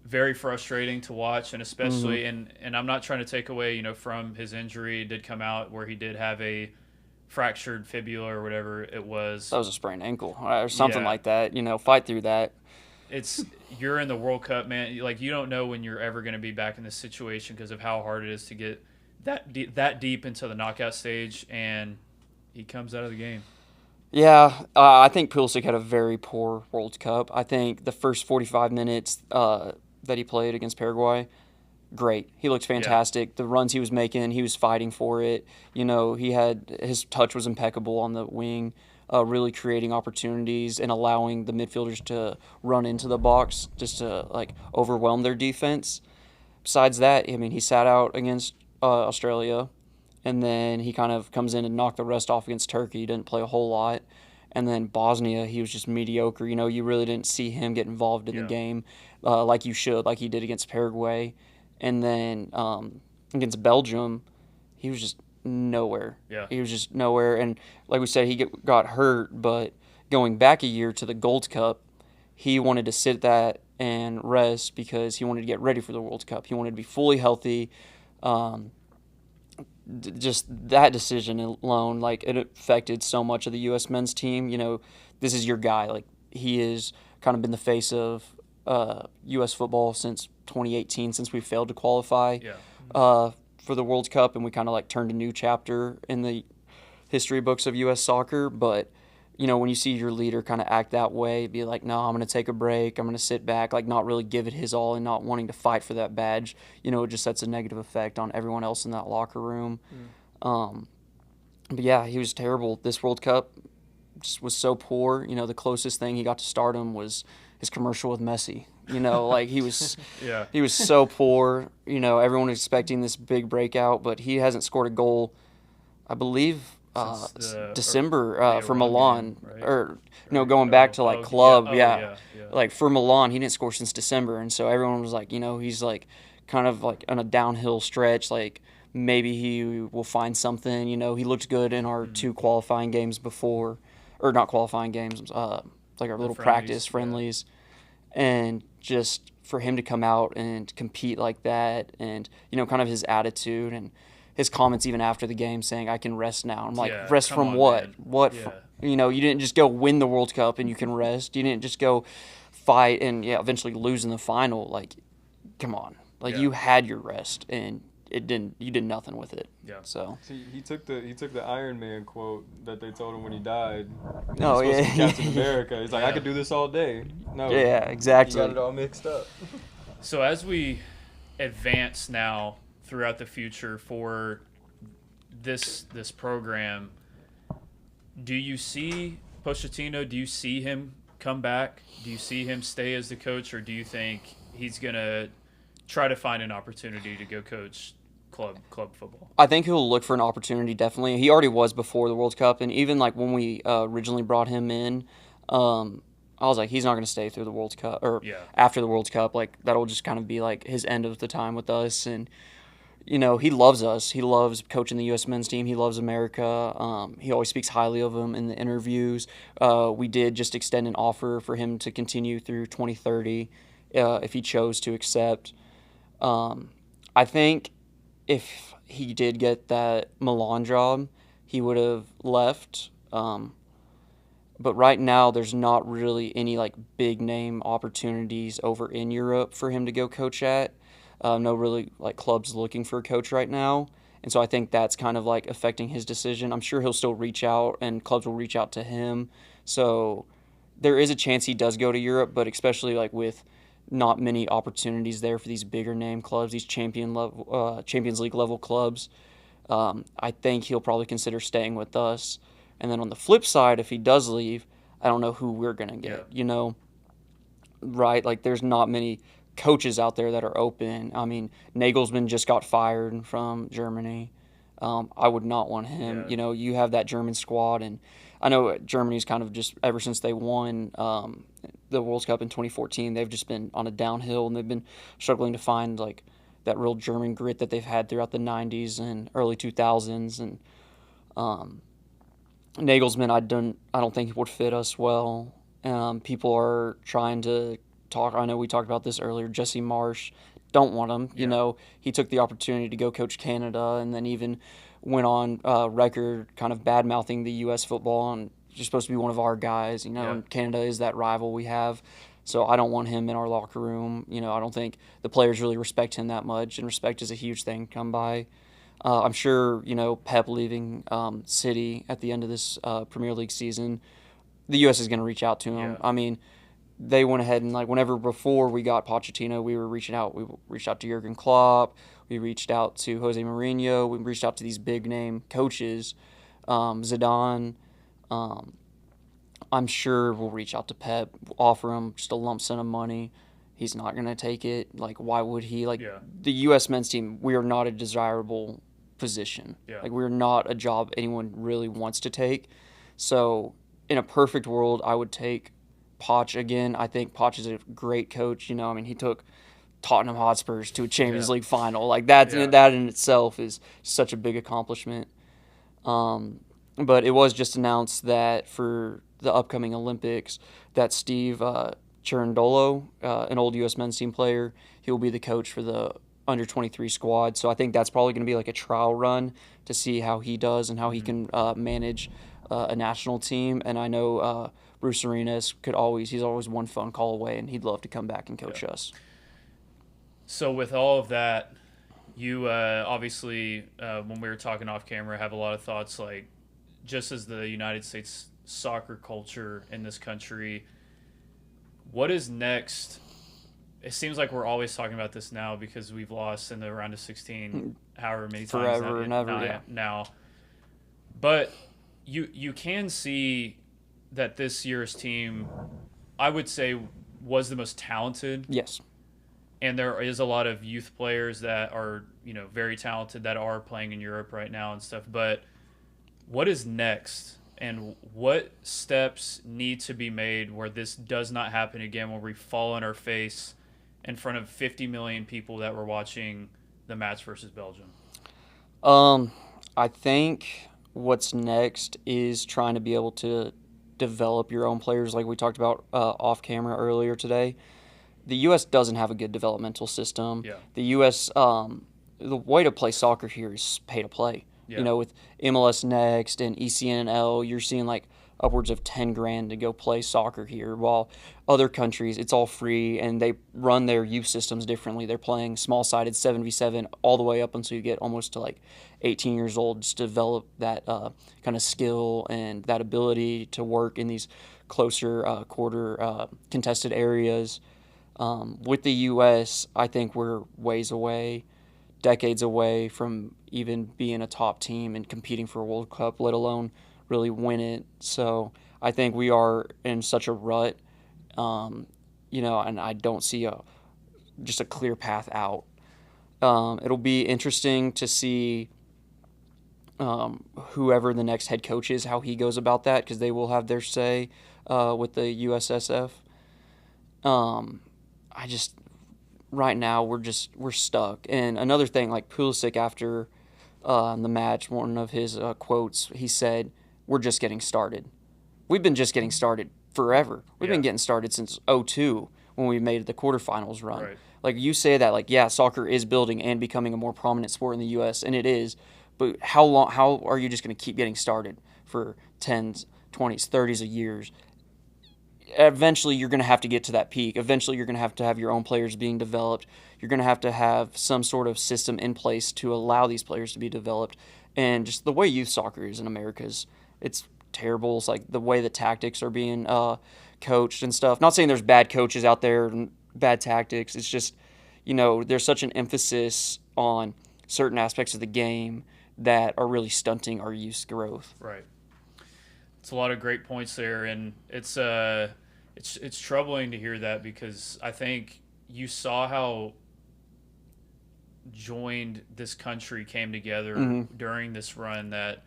Very frustrating to watch, and especially, and I'm not trying to take away, from his injury. It did come out where he did have a fractured fibula or whatever it was. That was a sprained ankle or something like that. Fight through that. You're in the World Cup, man. Like, you don't know when you're ever going to be back in this situation because of how hard it is to get that deep into the knockout stage, and he comes out of the game. Yeah, I think Pulisic had a very poor World Cup. I think the first 45 minutes that he played against Paraguay, great. He looked fantastic. The runs he was making, he was fighting for it. His touch was impeccable on the wing, really creating opportunities and allowing the midfielders to run into the box just to overwhelm their defense. Besides that, he sat out against Australia, and then he kind of comes in and knocked the rest off against Turkey. He didn't play a whole lot. And then Bosnia, he was just mediocre. You really didn't see him get involved in the game like you should, like he did against Paraguay. And then against Belgium, he was just nowhere. Yeah. He was just nowhere. And like we said, he got hurt, but going back a year to the Gold Cup, he wanted to sit that and rest because he wanted to get ready for the World Cup. He wanted to be fully healthy. Just that decision alone, like, it affected so much of the U.S. men's team. This is your guy. Like, he has kind of been the face of U.S. football since 2018, since we failed to qualify for the World Cup, and we kind of like turned a new chapter in the history books of U.S. soccer. But when you see your leader kind of act that way, be like, no, I'm going to take a break, I'm going to sit back, like not really give it his all and not wanting to fight for that badge, it just sets a negative effect on everyone else in that locker room. But yeah, he was terrible. This World Cup just was so poor. The closest thing he got to stardom was his commercial with Messi. Like he was he was so poor. Everyone was expecting this big breakout, but he hasn't scored a goal, I believe, December for Milan, game, right? Going back to like club, like for Milan, he didn't score since December, and so everyone was like, he's like kind of like on a downhill stretch, like maybe he will find something. He looked good in our two qualifying games before, or not qualifying games, like our little practice friendlies, and just for him to come out and compete like that, and kind of his attitude and his comments even after the game saying, I can rest now. I'm like, rest from what? Man. What? You didn't just go win the World Cup and you can rest. You didn't just go fight and eventually lose in the final. Like, come on. Like, you had your rest and you did nothing with it. Yeah. So see, he took the Iron Man quote that they told him when he died. Oh yeah. Captain America. He's like, I could do this all day. No. Yeah, exactly. You got it all mixed up. So as we advance now throughout the future for this program, do you see Pochettino? Do you see him come back? Do you see him stay as the coach, or do you think he's gonna try to find an opportunity to go coach club football? I think he'll look for an opportunity, definitely. He already was before the World Cup, and even like when we originally brought him in, I was like, he's not going to stay through the World Cup or after the World Cup. Like, that'll just kind of be like his end of the time with us. And he loves us. He loves coaching the U.S. men's team. He loves America. He always speaks highly of them in the interviews. We did just extend an offer for him to continue through 2030 if he chose to accept. I think if he did get that Milan job, he would have left. But right now, there's not really any like big name opportunities over in Europe for him to go coach at. No really like clubs looking for a coach right now. And so I think that's kind of like affecting his decision. I'm sure he'll still reach out and clubs will reach out to him. So there is a chance he does go to Europe, but especially like with not many opportunities there for these bigger name clubs, these Champions League level clubs, I think he'll probably consider staying with us. And then on the flip side, if he does leave, I don't know who we're going to get, right? Like there's not many coaches out there that are open. I mean, Nagelsmann just got fired from Germany. I would not want him. Yeah. You have that German squad, and I know Germany's kind of just ever since they won the World Cup in 2014, they've just been on a downhill, and they've been struggling to find like that real German grit that they've had throughout the 90s and early 2000s. And Nagelsmann, I don't think he would fit us well. People are trying to talk. I know we talked about this earlier. Jesse Marsh, don't want him. Yeah. He took the opportunity to go coach Canada, and then even went on record kind of bad mouthing the U.S. football, and you're supposed to be one of our guys. And Canada is that rival we have. So I don't want him in our locker room. I don't think the players really respect him that much, and respect is a huge thing to come by. I'm sure, Pep leaving City at the end of this Premier League season, the U.S. is going to reach out to him. Yeah. I mean, they went ahead and, like, whenever before we got Pochettino, we were reaching out. We reached out to Jurgen Klopp. We reached out to Jose Mourinho. We reached out to these big-name coaches, Zidane. I'm sure we'll reach out to Pep, offer him just a lump sum of money. He's not going to take it. Like, why would he? Like, the U.S. men's team, we are not a desirable position. Yeah. Like, we're not a job anyone really wants to take. So in a perfect world, I would take Poch again. I think Poch is a great coach. You know, I mean, he took Tottenham Hotspurs to a Champions League final. Like that in itself is such a big accomplishment. But it was just announced that for the upcoming Olympics, that Steve Cherundolo, an old U.S. men's team player, he will be the coach for the under-23 squad. So I think that's probably going to be like a trial run to see how he does and how he can manage a national team. And I know Bruce Arenas he's always one phone call away, and he'd love to come back and coach us. So with all of that, you obviously, when we were talking off camera, have a lot of thoughts, like just as the United States soccer culture in this country, what is next? It seems like we're always talking about this now because we've lost in the round of 16 however many times forever and ever now. But you can see that this year's team, I would say, was the most talented. Yes. And there is a lot of youth players that are, very talented that are playing in Europe right now and stuff. But what is next? And what steps need to be made where this does not happen again, where we fall on our face in front of 50 million people that were watching the match versus Belgium? I think what's next is trying to be able to develop your own players like we talked about off camera earlier today. The U.S. doesn't have a good developmental system. Yeah. The U.S., the way to play soccer here is pay to play. Yeah. With MLS Next and ECNL, you're seeing like upwards of $10,000 to go play soccer here, while other countries, it's all free, and they run their youth systems differently. They're playing small-sided 7v7 all the way up until you get almost to like 18 years old, just to develop that kind of skill and that ability to work in these closer quarter contested areas. With the U.S., I think we're decades away from even being a top team and competing for a World Cup, let alone really win it. So I think we are in such a rut, and I don't see just a clear path out. It'll be interesting to see whoever the next head coach is, how he goes about that, because they will have their say with the USSF. Right now we're stuck. And another thing, like Pulisic after the match, one of his quotes, he said, "We're just getting started." We've been just getting started forever. We've been getting started since 2002 when we made the quarterfinals run. Right. Like you say that, like, yeah, soccer is building and becoming a more prominent sport in the U.S., and it is. But how are you just going to keep getting started for 10s, 20s, 30s of years? Eventually you're going to have to get to that peak. Eventually you're going to have your own players being developed. You're going to have some sort of system in place to allow these players to be developed. And just the way youth soccer is in America it's terrible. It's like the way the tactics are being coached and stuff. Not saying there's bad coaches out there and bad tactics. It's just, there's such an emphasis on certain aspects of the game that are really stunting our youth growth. Right. It's a lot of great points there, and it's troubling to hear that, because I think you saw how joined this country came together during this run, that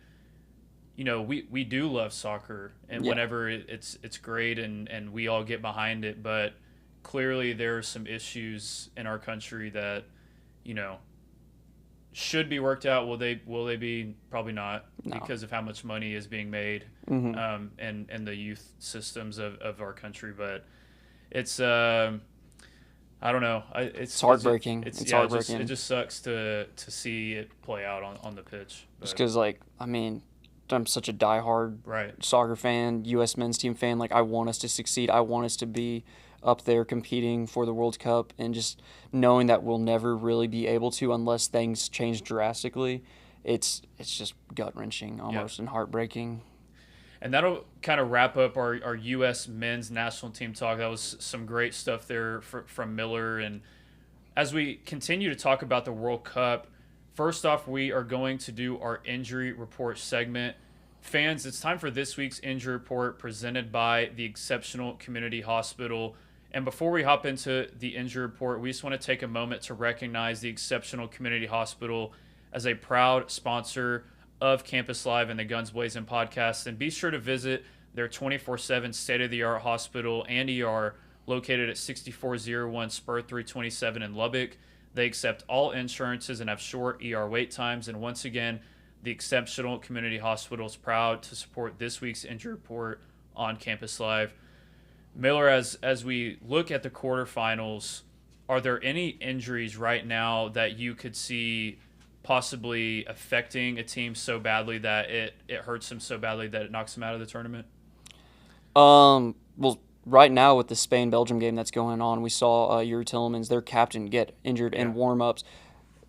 we do love soccer, and whenever it's great and we all get behind it, but clearly there are some issues in our country that should be worked out. Will they be? Probably not, because of how much money is being made and the youth systems of our country. But it's I don't know. It's heartbreaking. It's heartbreaking. It just sucks to see it play out on the pitch. But, just because, I'm such a diehard soccer fan, U.S. men's team fan. Like, I want us to succeed. I want us to be up there competing for the World Cup, and just knowing that we'll never really be able to unless things change drastically, it's just gut-wrenching almost and heartbreaking. And that'll kind of wrap up our U.S. men's national team talk. That was some great stuff there from Miller. And as we continue to talk about the World Cup, first off, we are going to do our injury report segment. Fans, it's time for this week's injury report presented by the Exceptional Community Hospital. And before we hop into the injury report, we just want to take a moment to recognize the Exceptional Community Hospital as a proud sponsor of Campus Live and the Guns Blazin podcast. And be sure to visit their 24/7 state-of-the-art hospital and ER located at 6401 Spur 327 in Lubbock. They accept all insurances and have short ER wait times. And once again, the exceptional community hospital is proud to support this week's injury report on Campus Live. Miller, as we look at the quarterfinals, are there any injuries right now that you could see possibly affecting a team so badly that it hurts them so badly that it knocks them out of the tournament? Well, right now with the Spain-Belgium game that's going on, we saw Yuri Tillemans, their captain, get injured in warm-ups.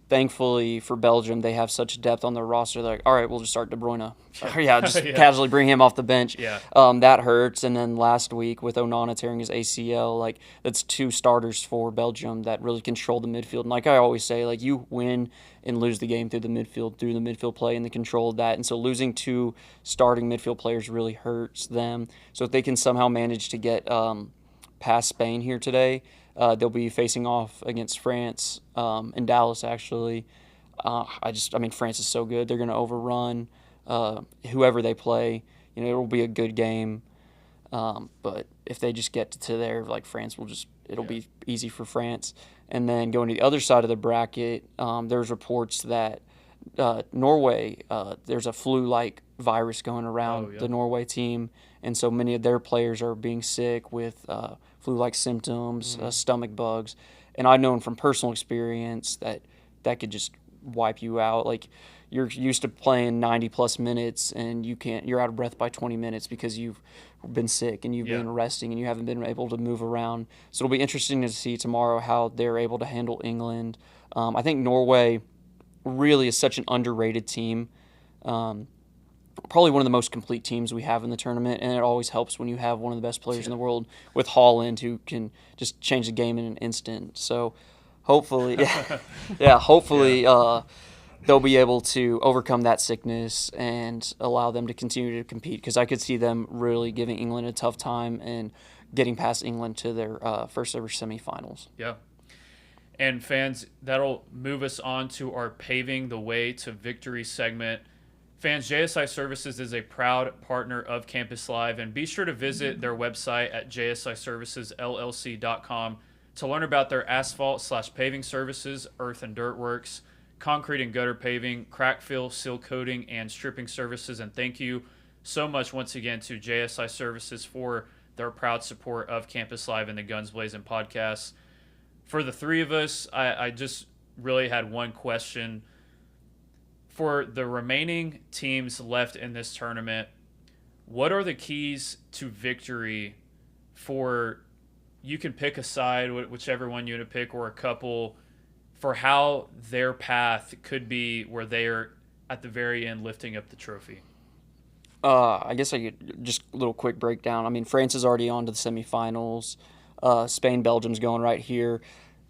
Thankfully for Belgium, they have such depth on their roster. They're like, all right, we'll just start De Bruyne. Just casually bring him off the bench. That hurts. And then last week with Onana tearing his ACL, like that's 2 starters for Belgium that really control the midfield. And like I always say, like you win and lose the game through the midfield play and the control of that. And so losing 2 starting midfield players really hurts them. So if they can somehow manage to get past Spain here today, they'll be facing off against France in Dallas, actually. France is so good. They're going to overrun whoever they play. You know, it will be a good game. But if they just get to there, like France will it'll be easy for France. And then going to the other side of the bracket, there's reports that Norway, there's a flu-like virus going around the Norway team. And so many of their players are being sick with flu-like symptoms, stomach bugs. And I've known from personal experience that could just wipe you out. Like you're used to playing 90-plus minutes and you're out of breath by 20 minutes because you've been sick and you've been resting and you haven't been able to move around. So it'll be interesting to see tomorrow how they're able to handle England. I think Norway really is such an underrated team. Probably one of the most complete teams we have in the tournament, and it always helps when you have one of the best players in the world with Haaland who can just change the game in an instant. So hopefully, they'll be able to overcome that sickness and allow them to continue to compete, because I could see them really giving England a tough time and getting past England to their first ever semifinals. Yeah. And fans, that'll move us on to our Paving the Way to Victory segment. Fans, JSI Services is a proud partner of Campus Live, and be sure to visit their website at jsiservicesllc.com to learn about their asphalt/paving services, earth and dirt works, concrete and gutter paving, crack fill, seal coating, and stripping services. And thank you so much once again to JSI Services for their proud support of Campus Live and the Guns Blazin podcast. For the 3 of us, I just really had one question. For the remaining teams left in this tournament, what are the keys to victory for, you can pick a side, whichever one you want to pick, or a couple, for how their path could be where they are at the very end lifting up the trophy? I guess I could just a little quick breakdown. I mean, France is already on to the semifinals. Spain, Belgium's going right here.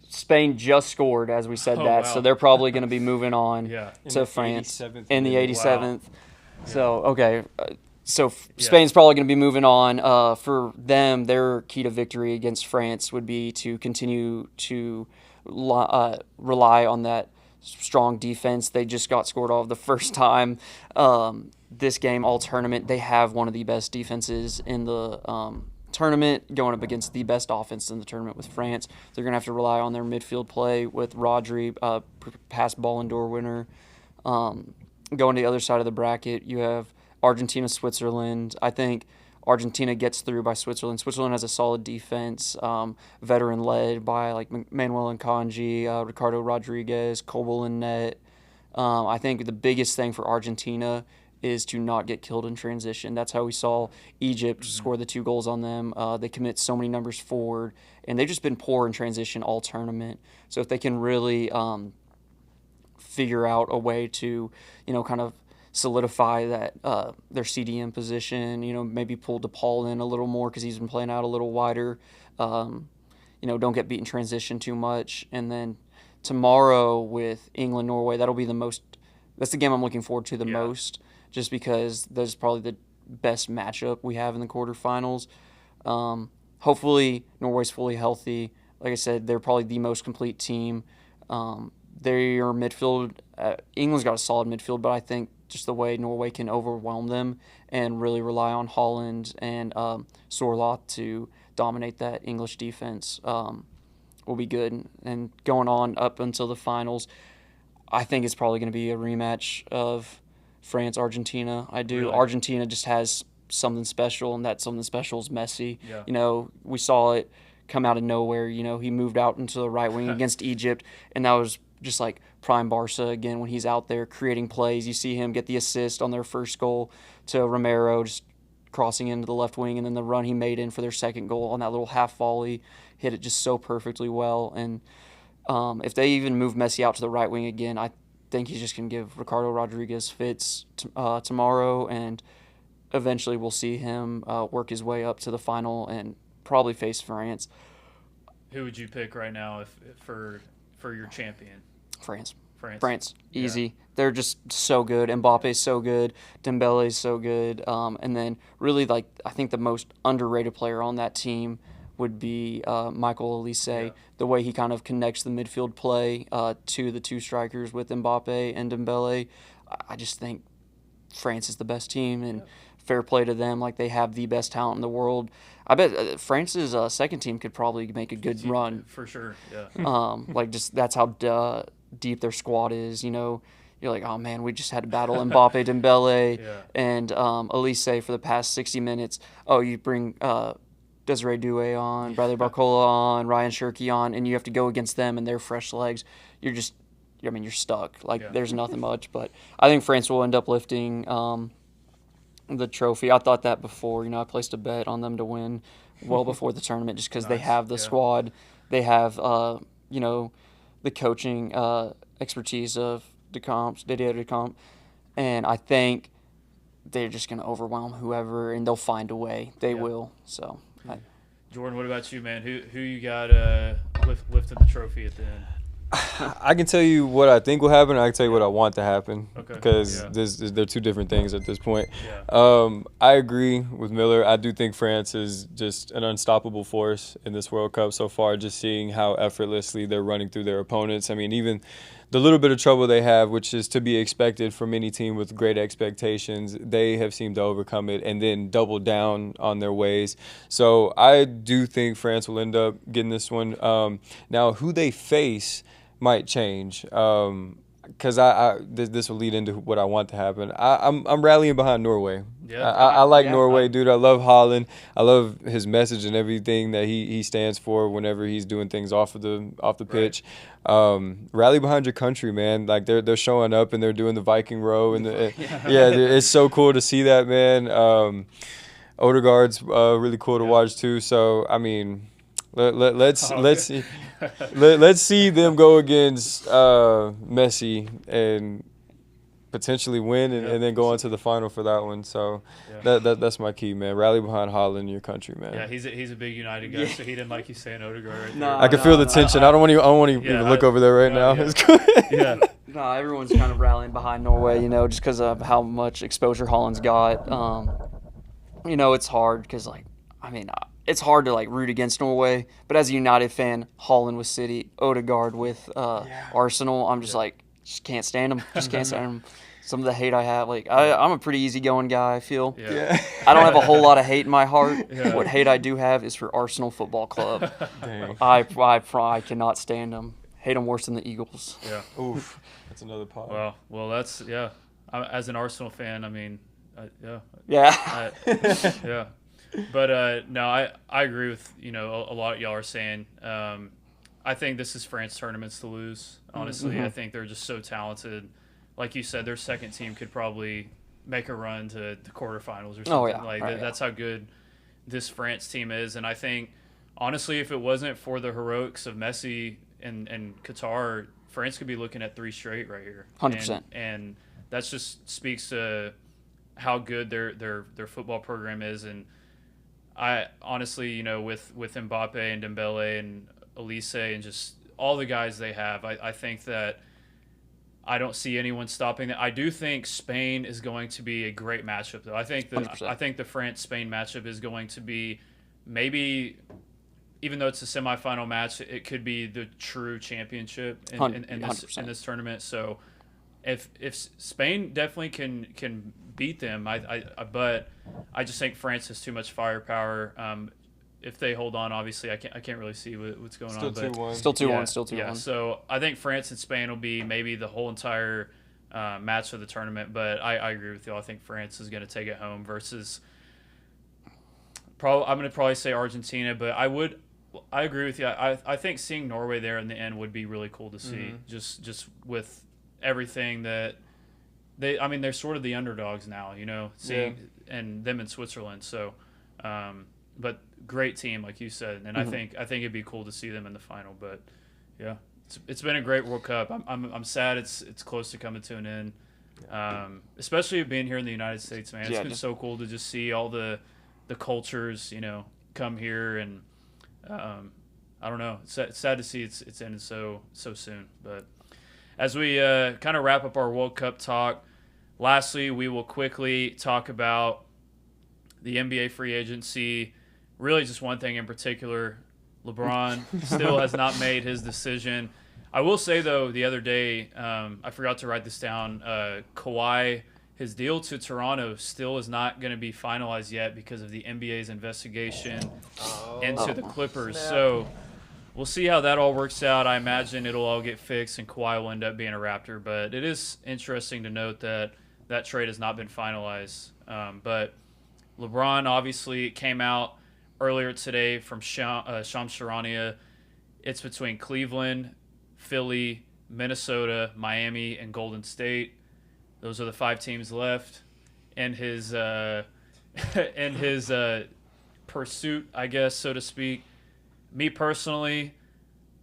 Spain just scored, as we said so they're probably going to be moving on to France in the 87th. Wow. So Spain's probably going to be moving on. For them, their key to victory against France would be to continue to rely on that strong defense. They just got scored off the first time this game, all tournament. They have one of the best defenses in the tournament, going up against the best offense in the tournament with France. They're going to have to rely on their midfield play with Rodri, past Ballon d'Or winner. Going to the other side of the bracket, you have Argentina, Switzerland. I think Argentina gets through by Switzerland. Switzerland has a solid defense, veteran led by like Manuel Nkanji, Ricardo Rodriguez, Kobel in net. I think the biggest thing for Argentina is to not get killed in transition. That's how we saw Egypt score the 2 goals on them. They commit so many numbers forward, and they've just been poor in transition all tournament. So if they can really figure out a way to, kind of solidify that their CDM position, maybe pull DePaul in a little more because he's been playing out a little wider. Don't get beat in transition too much. And then tomorrow with England, Norway, that's the game I'm looking forward to the most, just because that's probably the best matchup we have in the quarterfinals. Hopefully Norway's fully healthy. Like I said, they're probably the most complete team. Their midfield, England's got a solid midfield, but I think just the way Norway can overwhelm them and really rely on Holland and Sorloth to dominate that English defense will be good. And going on up until the finals, I think it's probably going to be a rematch of France-Argentina. I do. Really? Argentina just has something special, and that something special is Messi. Yeah. We saw it come out of nowhere. He moved out into the right wing against Egypt, and that was just like prime Barca again when he's out there creating plays. You see him get the assist on their first goal to Romero, just crossing into the left wing, and then the run he made in for their second goal on that little half volley, hit it just so perfectly well. And if they even move Messi out to the right wing again, I think he's just going to give Ricardo Rodriguez fits tomorrow, and eventually we'll see him work his way up to the final and probably face France. Who would you pick right now for your champion? France. Easy. Yeah. They're just so good. Mbappe's so good. Dembele's so good. And then really, I think the most underrated player on that team would be Michael Olise. Yeah. The way he kind of connects the midfield play to the two strikers with Mbappe and Dembele. I just think France is the best team, and fair play to them. They have the best talent in the world. I bet France's second team could probably make a good run. For sure, yeah. Just that's how deep their squad is, You're like, oh, man, we just had to battle Mbappe, Dembele, and Olise for the past 60 minutes. Oh, you bring Desiree Doué on, Bradley Barcola on, Ryan Cherki on, and you have to go against them and their fresh legs. You're stuck. There's nothing much. But I think France will end up lifting the trophy. I thought that before. I placed a bet on them to win well before the tournament just because they have the squad. They have, the coaching expertise of Didier Deschamps. And I think they're just going to overwhelm whoever, and they'll find a way. They will. So, Jordan, what about you, man? Who you got lifting the trophy at the end? I can tell you what I think will happen. I can tell you what I want to happen. Okay. Because they're two different things at this point. Yeah. I agree with Miller. I do think France is just an unstoppable force in this World Cup so far, just seeing how effortlessly they're running through their opponents. I mean, even the little bit of trouble they have, which is to be expected from any team with great expectations, they have seemed to overcome it and then double down on their ways. So I do think France will end up getting this one. Now, who they face might change, because this will lead into what I want to happen. I'm rallying behind Norway. Yeah. I like Norway, dude. I love Holland. I love his message and everything that he stands for whenever he's doing things off the pitch. Rally behind your country, man. They're showing up and they're doing the Viking row and it's so cool to see that, man. Odegaard's really cool to watch too. So I mean, let's see them go against Messi and potentially win and then go on to the final for that one. So that's my key, man. Rally behind Holland, your country, man. Yeah, he's a big United guy, so he didn't like you saying Odegaard right there. I can feel the tension. I don't want to even look over there right now. Yeah. No, everyone's kind of rallying behind Norway, just because of how much exposure Holland's got. It's hard because, it's hard to root against Norway, but as a United fan, Holland with City, Odegaard with Arsenal, I'm just just can't stand them. Just can't stand them. Some of the hate I have, I'm a pretty easygoing guy, I feel. Yeah. I don't have a whole lot of hate in my heart. Yeah. What hate I do have is for Arsenal Football Club. Dang. I cannot stand them. Hate them worse than the Eagles. Yeah. Oof. That's another pod. Well, that's as an Arsenal fan, I mean, Yeah. yeah. But no, I agree with a lot y'all are saying. I think this is France tournaments to lose. Honestly, I think they're just so talented. Like you said, their second team could probably make a run to the quarterfinals or something. That's how good this France team is. And I think, honestly, if it wasn't for the heroics of Messi and Qatar, France could be looking at 3 straight right here. 100%. And that just speaks to how good their football program is. And I honestly, with Mbappe and Dembele and Olise and just all the guys they have, I think that I don't see anyone stopping that. I do think Spain is going to be a great matchup, though. I think the France-Spain matchup is going to be maybe, even though it's a semifinal match, it could be the true championship in this tournament. So if Spain definitely can beat them, but I just think France has too much firepower. If they hold on, obviously I can't really see what's going on. Still 2-1. Still 2-1. Still 2-1. Yeah, so I think France and Spain will be maybe the whole entire match of the tournament. But I agree with you. I think France is going to take it home versus. I'm going to probably say Argentina, but I agree with you. I think seeing Norway there in the end would be really cool to see. Just with everything that they're sort of the underdogs now, seeing and them in Switzerland. So, but great team, like you said, and I think it'd be cool to see them in the final. But yeah, it's been a great World Cup. I'm sad it's close to coming to an end. Especially being here in the United States, man. It's been so cool to just see all the cultures, come here, and I don't know. It's sad to see it's ended so soon. But as we kind of wrap up our World Cup talk, lastly, we will quickly talk about the NBA free agency. Really just one thing in particular. LeBron still has not made his decision. I will say, though, the other day, I forgot to write this down, Kawhi, his deal to Toronto still is not going to be finalized yet because of the NBA's investigation into the Clippers. Snap. So we'll see how that all works out. I imagine it'll all get fixed and Kawhi will end up being a Raptor. But it is interesting to note that trade has not been finalized. But LeBron obviously came out earlier today from Shams Charania. It's between Cleveland, Philly, Minnesota, Miami, and Golden State. Those are the 5 teams left. And his pursuit, I guess, so to speak. Me personally,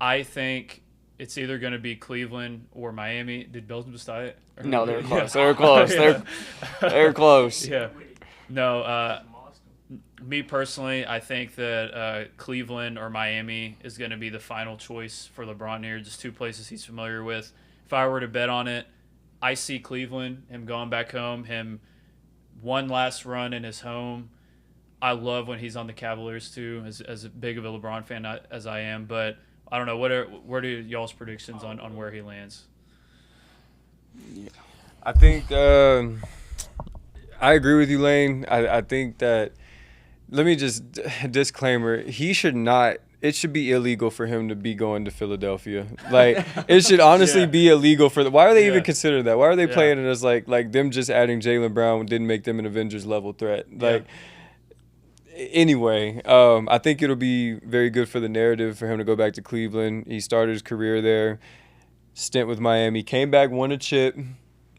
I think it's either going to be Cleveland or Miami. Did Belgium just tie it? No, they were close. They were close. They were close. Yeah. No, me personally, I think that Cleveland or Miami is going to be the final choice for LeBron here. Just 2 places he's familiar with. If I were to bet on it, I see Cleveland, him going back home, him one last run in his home. I love when he's on the Cavaliers too, as big of a LeBron fan as I am. But I don't know. What are y'all's predictions on where he lands? Yeah. I think I agree with you, Lane. I think that, let me just disclaimer, he should not. It should be illegal for him to be going to Philadelphia. Like, it should honestly be illegal for why are they even considered that? Why are they playing it as like them just adding Jaylen Brown didn't make them an Avengers level threat? Like, anyway, I think it'll be very good for the narrative for him to go back to Cleveland. He started his career there, stint with Miami, came back, won a chip,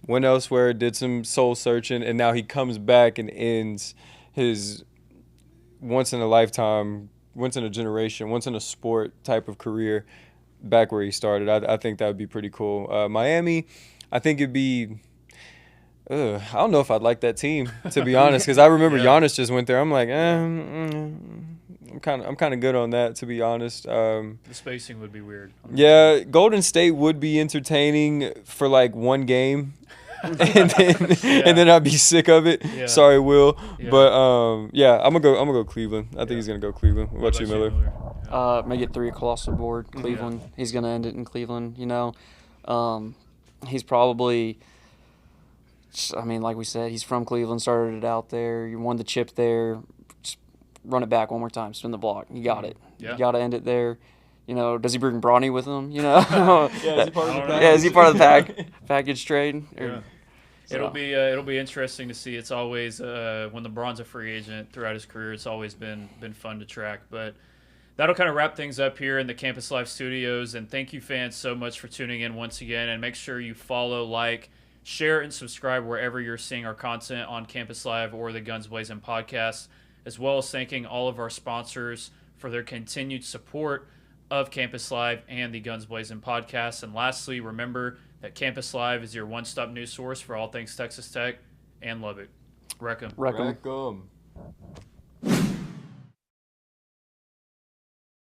went elsewhere, did some soul searching, and now he comes back and ends his once in a lifetime, once in a generation, once in a sport type of career back where he started. I think that would be pretty cool. Miami, I think it'd be I don't know if I'd like that team, to be honest, because I remember Giannis just went there. I'm like, I'm kind of good on that, to be honest. The spacing would be weird. Yeah, Golden State would be entertaining for like one game. and then I'd be sick of it. Yeah. Sorry, Will. Yeah. But I'm gonna go Cleveland. I think he's gonna go Cleveland. What about you, Miller? May get 3 across the board. Cleveland. He's gonna end it in Cleveland. He's probably. I mean, like we said, he's from Cleveland. Started it out there. You won the chip there. Just run it back one more time. Spin the block. You got it. Yeah. You got to end it there. Does he bring Bronny with him? Yeah, is he part of the package? Yeah, is he part of the package trade? Yeah. So. It'll be interesting to see. It's always when LeBron's a free agent throughout his career, it's always been fun to track. But that'll kind of wrap things up here in the Campus Live studios. And thank you, fans, so much for tuning in once again. And make sure you follow, like, share, and subscribe wherever you're seeing our content on Campus Live or the Guns Blazin podcast, as well as thanking all of our sponsors for their continued support of Campus Live and the Guns Blazin podcast. And lastly, remember that Campus Live is your one-stop news source for all things Texas Tech and Lubbock. Wreck 'em. Wreck 'em.